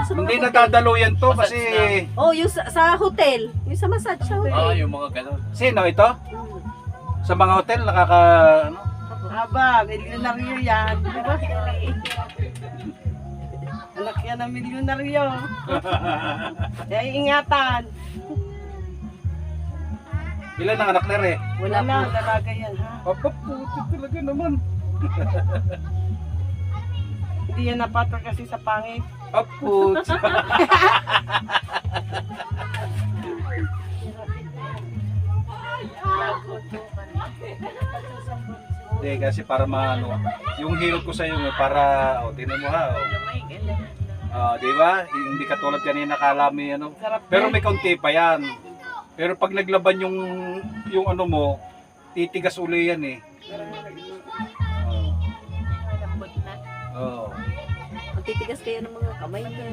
sa mga Hindi hotel. nadadaluyan to Massage kasi... Oh, yung sa hotel. Yung sa massage sa hotel. Yung mga ganon. Sino ito? Sa mga hotel nakaka... Ano? Aba, milyonaryo yan. Diba? Anak yan ng milyonaryo. Kaya ingatan. Ilan ang anak na rin? Wala Wala, po. dalaga yan ha. Papa, puti talaga naman. Hindi yan napatol kasi sa pangit. Aput. Hindi kasi para maano, yung hilot ko sa iyo para tingnan mo ha. Di ba? Hindi katulad kanina kalami ano. Sarap Pero yan. may kaunti pa yan. Pero pag naglaban yung ano mo, titigas uli yan eh. Oo. Magtitigas kayo ng mga kamay niya.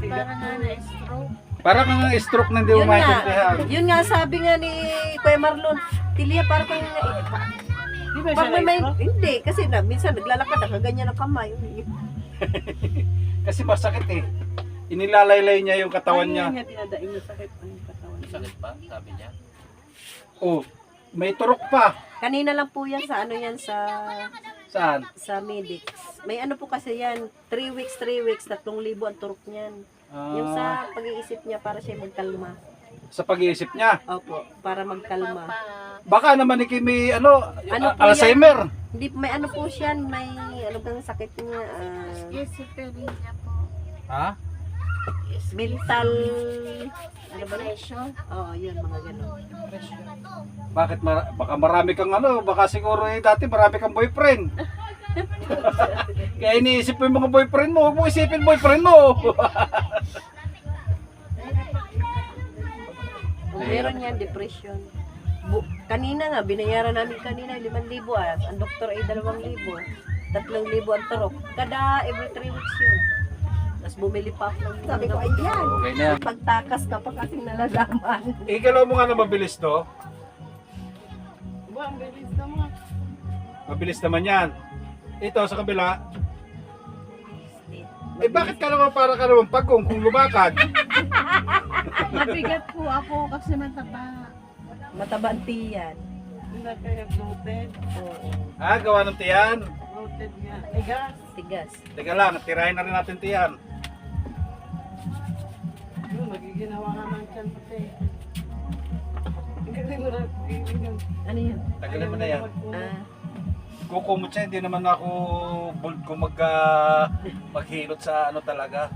Para nga na-stroke. Para kang stroke na hindi mo Yun nga, maintindihan. yun nga sabi nga ni Kuya Marlon, Tilia para kang Di ba pag siya may na-stroke? hindi kasi na minsan naglalakad nakaganyan ang kamay. Kasi masakit eh. Inilalaylay niya yung katawan Ay, niya. niya dinadaing na sakit ang katawan. Sakit pa, sabi niya. Oh, may turok pa. Kanina lang po yan sa ano yan Saan? sa Medix. May ano po kasi yan, 3 weeks, 3,000 ang turok niyan. Yung sa pag-iisip niya para siya magkalma. Sa pag-iisip niya. Opo, para magkalma. Baka naman ni Kimi, ano, Ano po Alzheimer. Hindi may ano po siya, may ano bang sakit niya, Ha? mental ano ba? Oo, yun mga ganun. Bakit baka marami kang ano, baka siguro dati marami kang boyfriend. Kaya iniisip mo yung mga boyfriend mo, huwag mo isipin boyfriend mo. Meron yan, depression. Kanina nga, binayaran namin kanina 5,000 ang doktor ay 2,000. 3,000 ang turok. Kada every 3 weeks yun. Tapos bumili pa ako ng sabi ko, ayan. Okay na. Pagtakas ka pa kasing nalalaman. Ikalaw mo nga na mabilis to. Ba, ang bilis naman. Mabilis naman yan. Ito sa kabila. Eh bakit ka naman para ka naman pagkong kung lumakad? Mabigat po ako kasi mataba. Mataba ang tiyan. Hindi kayo bloated. Oo. Gawa ng tiyan. Bloated nga. Ay, gas. Tigas. Teka lang, tirahin na rin natin tiyan. Yun, magiginawa ka ng tiyan pati. Ang galing mo na. Ano yun? Tagalin mo na yan. Ah, Kukumot siya, hindi naman ako bold kung maghilot sa ano talaga.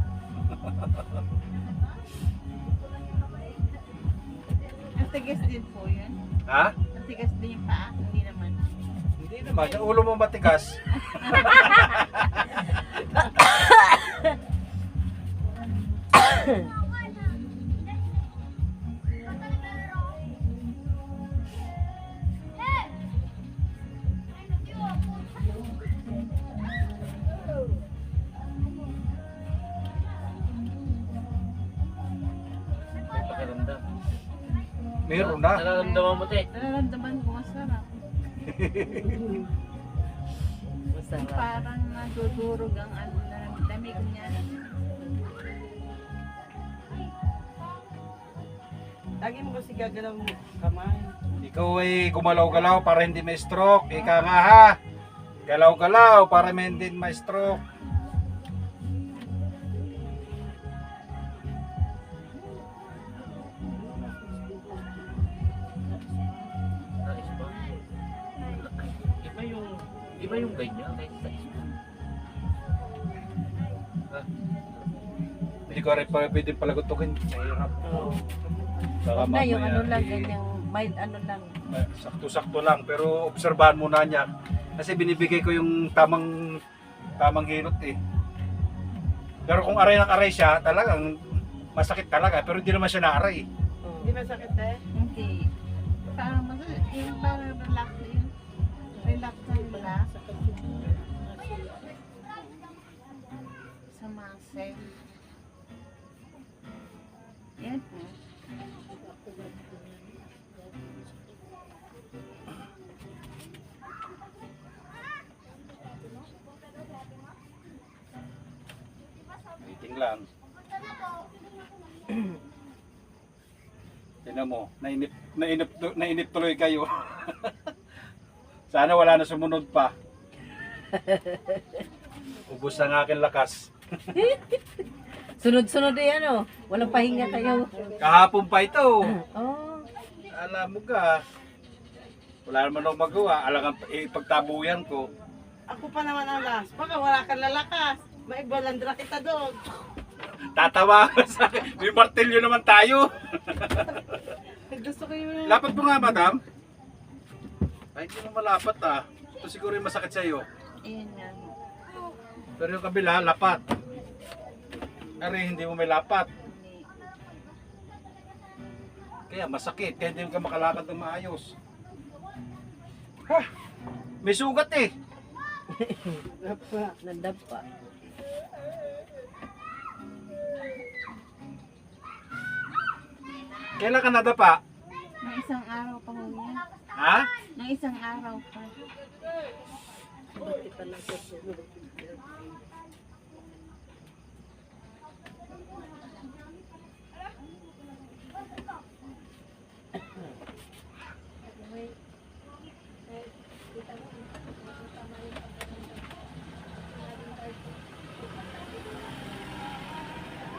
Ang tigas din po yun. Ha? Ang tigas din yung paa. Hindi naman. Hindi naman, yung ulo mo matigas. May pakiramdam. Meron na. Nararamdaman mo, te. Nararamdaman ko masarap. masarap. Parang nadudurog ang ano na lamig niya. Lagi mo kasi gagalaw mo kamay. Ikaw ay gumalaw-galaw para hindi may stroke. Ika nga ha. Galaw-galaw para hindi may stroke. Nais ba? Iba yung ganyan. Kahit sa Hindi ko rin pwede palagutukin. Mahirap. Baka Na yung mamaya, ano lang, eh, ganyang mild ano lang. sakto-sakto lang pero obserbahan muna niya kasi binibigay ko yung tamang hilot eh. Pero kung aray ng aray siya, talagang masakit talaga pero hindi naman siya naaray. Hindi masakit eh. Hindi. Parang masarap. Yung parang relax yun. Relax na relax. Sa muscle. Yan po. Meeting lang. Tingnan mo, nainip tuloy kayo. Sana wala na sumunod pa. Ubus ang aking lakas. Sunod-sunod eh ano. Walang pahinga kayo. Kahapon pa ito. Oh. Alam mo ka, wala naman akong magawa. Alangan ipagtabuyan ko. Ako pa naman ang last. Baka wala kang lalakas. May balandra kita doon. Tatawa ka sa akin. May martilyo naman tayo. Gusto ko yung... Lapat mo nga, madam. Ay, hindi mo malapat ah. Ito siguro yung masakit sa'yo. Ayan yan. Pero yung kabila, lapat. Ari, hindi mo may lapat. Kaya masakit. Kaya hindi ka makalakad ng maayos. Ha! May sugat eh. Nadapa. Kailan ka nadapa? Nang isang araw pa ho yan. Ha? Nang isang araw pa. Bakit pala sa sunod?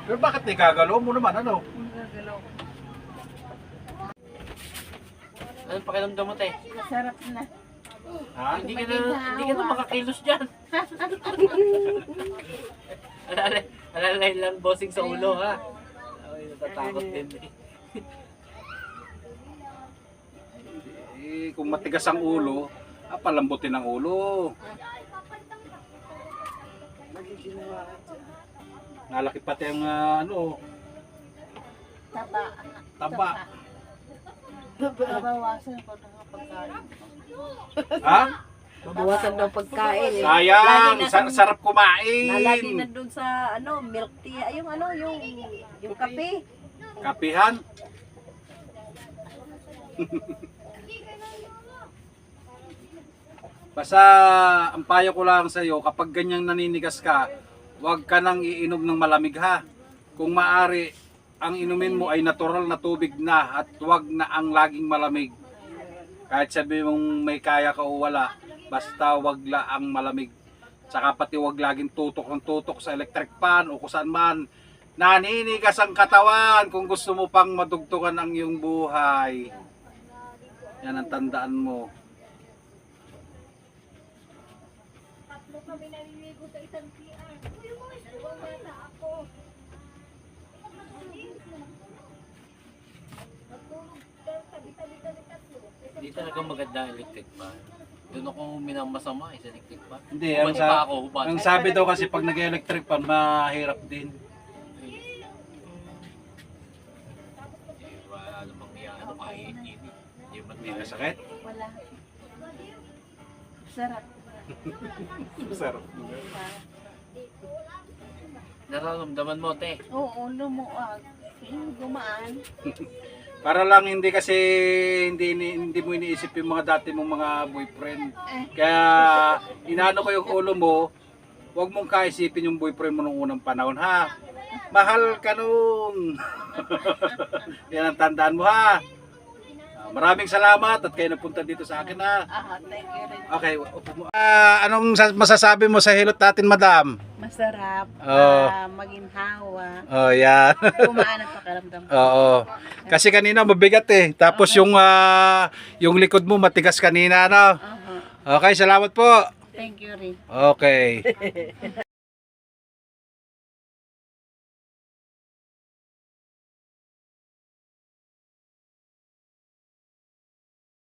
Pero bakit di gagalaw mo naman? Ano? Ang gagalaw. Anong pakiramdam mo, te? Masarap na. Ha? Hindi ka na makakilos dyan. Alalay lang bossing sa ulo, ha? Ay, natatakot din eh. Kung matigas ang ulo, palambutin ang ulo. Nalaki pati ang ano, Taba. taba. Babawasan ko na pagkain. Ha? Mabawasan daw pagkain eh. Sayang, Lagi na- sarap kumain. Nalagi na doon sa ano, milk tea. Ay, yung ano, yung kape. Kapihan. Basta ang payo ko lang sa iyo, kapag ganyang naninigas ka, huwag ka nang iinom ng malamig ha. Kung maari, ang inumin mo ay natural na tubig na at huwag na ang laging malamig. Kahit sabi mong may kaya ka o wala, basta huwag la ang malamig. Saka pati huwag laging tutok ng tutok sa electric pan o kung saan man. Naninigas ang katawan kung gusto mo pang madugtungan ang iyong buhay. Yan ang tandaan mo. Hindi talaga maganda ang electric fan. Doon ako minamasama sa electric fan. Hindi, Hubad pa ako, hubad. ang sabi daw kasi pag nag-electric pan, mahirap din. Wala namang ano kahit hindi. Hindi man Hindi na sakit. Wala. Sarap. Masarap. Nararamdaman mo, te. Oo, lumuwag. Gumaan. Para lang hindi kasi hindi mo iniisip yung mga dati mong mga boyfriend. Kaya inaano ko yung ulo mo, huwag mong kaisipin yung boyfriend mo nung unang panahon ha. Mahal ka nun. Yan ang tandaan mo ha. Maraming salamat at kayo napunta dito sa akin ha. Thank you rin. Okay, upo mo. Anong masasabi mo sa hilot natin, madam? Masarap. Oo. Maginhawa. Oh, yan. Gumaan ang pakiramdam. Oo. Kasi kanina mabigat eh. Tapos yung likod mo matigas kanina, no? Okay, salamat po. Thank you rin. Okay.